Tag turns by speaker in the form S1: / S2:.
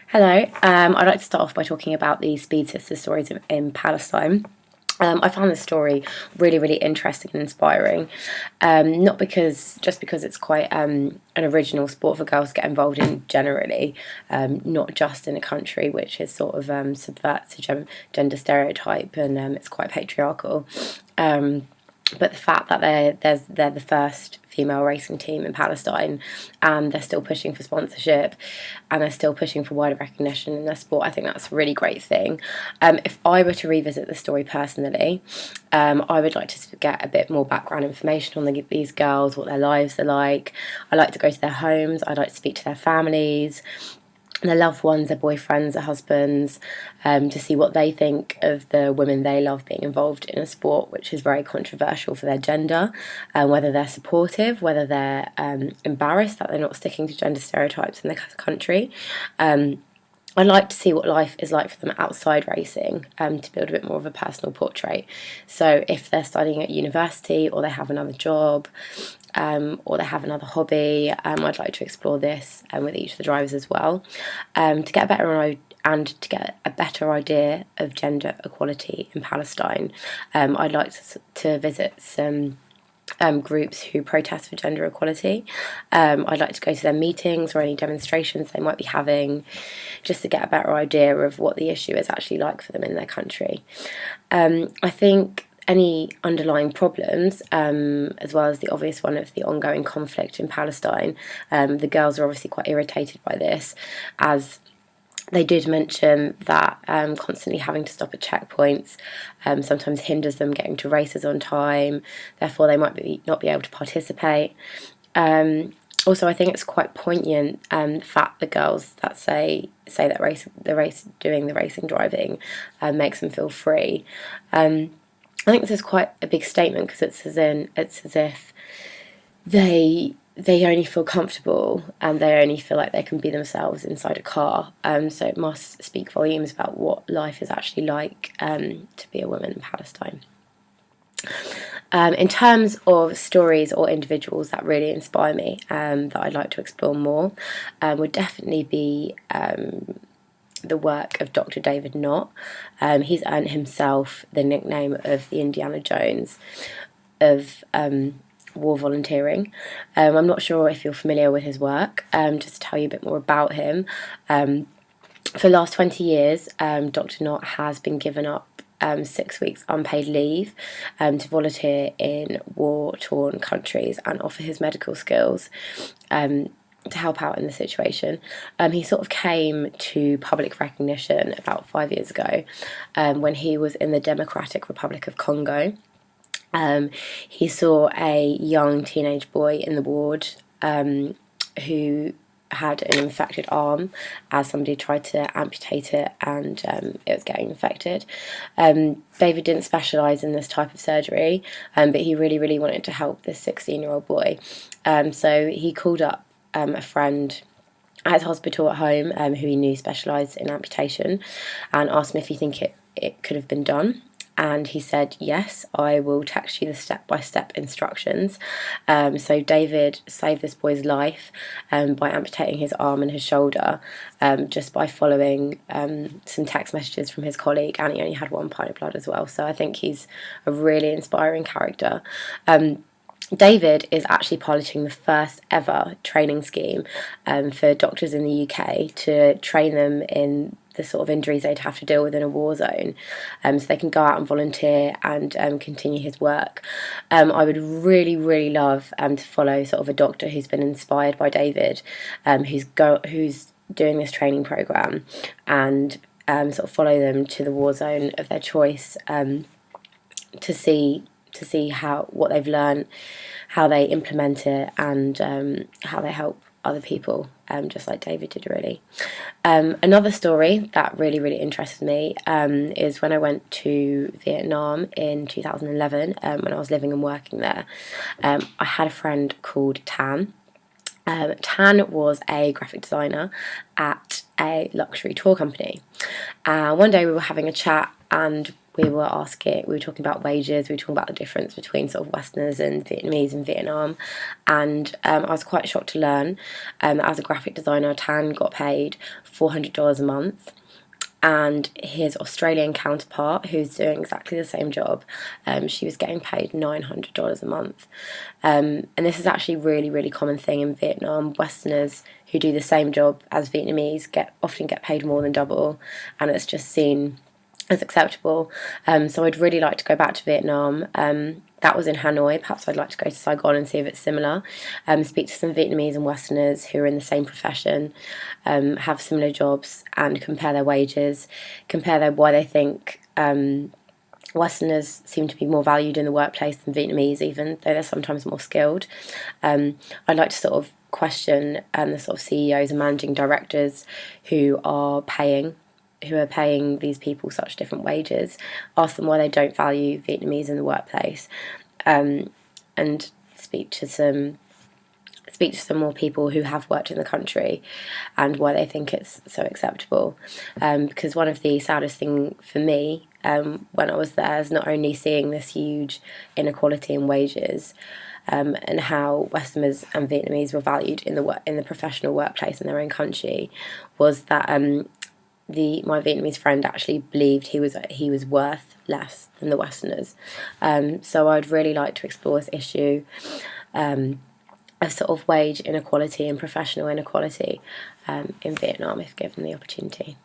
S1: Hello, I'd like to start off by talking about the Speed Sisters stories in Palestine. I found this story really, really interesting and inspiring. Not just because it's quite an original sport for girls to get involved in generally, not just in a country which is sort of subverts a gender stereotype and it's quite patriarchal. But the fact that they're the first female racing team in Palestine, and they're still pushing for sponsorship, and they're still pushing for wider recognition in their sport, I think that's a really great thing. If I were to revisit the story personally, I would like to get a bit more background information on these girls, what their lives are like. I like to go to their homes. I'd like to speak to their families, their loved ones, their boyfriends, their husbands, to see what they think of the women they love being involved in a sport which is very controversial for their gender, whether they're supportive, whether they're embarrassed that they're not sticking to gender stereotypes in the country. I'd like to see what life is like for them outside racing, to build a bit more of a personal portrait. So if they're studying at university, or they have another job, or they have another hobby, I'd like to explore this with each of the drivers as well, to get a better idea of gender equality in Palestine. I'd like to visit some groups who protest for gender equality. I'd like to go to their meetings or any demonstrations they might be having, just to get a better idea of what the issue is actually like for them in their country. I think any underlying problems, as well as the obvious one of the ongoing conflict in Palestine, the girls are obviously quite irritated by this, as they did mention that constantly having to stop at checkpoints sometimes hinders them getting to races on time, therefore they might not be able to participate. Also, I think it's quite poignant the fact the girls that say that doing the racing driving makes them feel free. I think this is quite a big statement, because it's as if they only feel comfortable and they only feel like they can be themselves inside a car. So it must speak volumes about what life is actually like to be a woman in Palestine. In terms of stories or individuals that really inspire me, that I'd like to explore more, would definitely be the work of Dr David Nott. He's earned himself the nickname of the Indiana Jones of war volunteering. I'm not sure if you're familiar with his work. Just to tell you a bit more about him, for the last 20 years, Dr Nott has been given up 6 weeks unpaid leave to volunteer in war-torn countries and offer his medical skills to help out in the situation. He sort of came to public recognition about 5 years ago, when he was in the Democratic Republic of Congo. He saw a young teenage boy in the ward who had an infected arm, as somebody tried to amputate it, and it was getting infected. David didn't specialise in this type of surgery, but he really, really wanted to help this 16-year-old boy. So he called up a friend at his hospital at home, who he knew specialised in amputation, and asked him if he think it could have been done. And he said, yes, I will text you the step-by-step instructions. So David saved this boy's life by amputating his arm and his shoulder, just by following some text messages from his colleague, and he only had 1 pint of blood as well. So I think he's a really inspiring character. David is actually piloting the first ever training scheme for doctors in the UK to train them in the sort of injuries they'd have to deal with in a war zone, so they can go out and volunteer and continue his work. I would really, really love to follow sort of a doctor who's been inspired by David, who's doing this training program, and sort of follow them to the war zone of their choice, to see what they've learned, how they implement it, and how they help other people, just like David did, really. Another story that really, really interested me is when I went to Vietnam in 2011, when I was living and working there. I had a friend called Tan. Tan was a graphic designer at a luxury tour company. One day we were having a chat, and we were talking about wages, we were talking about the difference between sort of Westerners and Vietnamese in Vietnam, and I was quite shocked to learn that as a graphic designer, Tan got paid $400 a month, and his Australian counterpart, who's doing exactly the same job, she was getting paid $900 a month. And this is actually a really, really common thing in Vietnam. Westerners who do the same job as Vietnamese often get paid more than double, and it's just seen as acceptable. So I'd really like to go back to Vietnam. That was in Hanoi. Perhaps I'd like to go to Saigon and see if it's similar. Speak to some Vietnamese and Westerners who are in the same profession, have similar jobs, and compare their wages, why they think Westerners seem to be more valued in the workplace than Vietnamese, even though they're sometimes more skilled. I'd like to sort of question the sort of CEOs and managing directors who are paying these people such different wages, ask them why they don't value Vietnamese in the workplace, and speak to some more people who have worked in the country and why they think it's so acceptable. Because one of the saddest things for me when I was there is not only seeing this huge inequality in wages, and how Westerners and Vietnamese were valued in the professional workplace in their own country, was that my Vietnamese friend actually believed he was worth less than the Westerners. So I'd really like to explore this issue of sort of wage inequality and professional inequality in Vietnam if given the opportunity.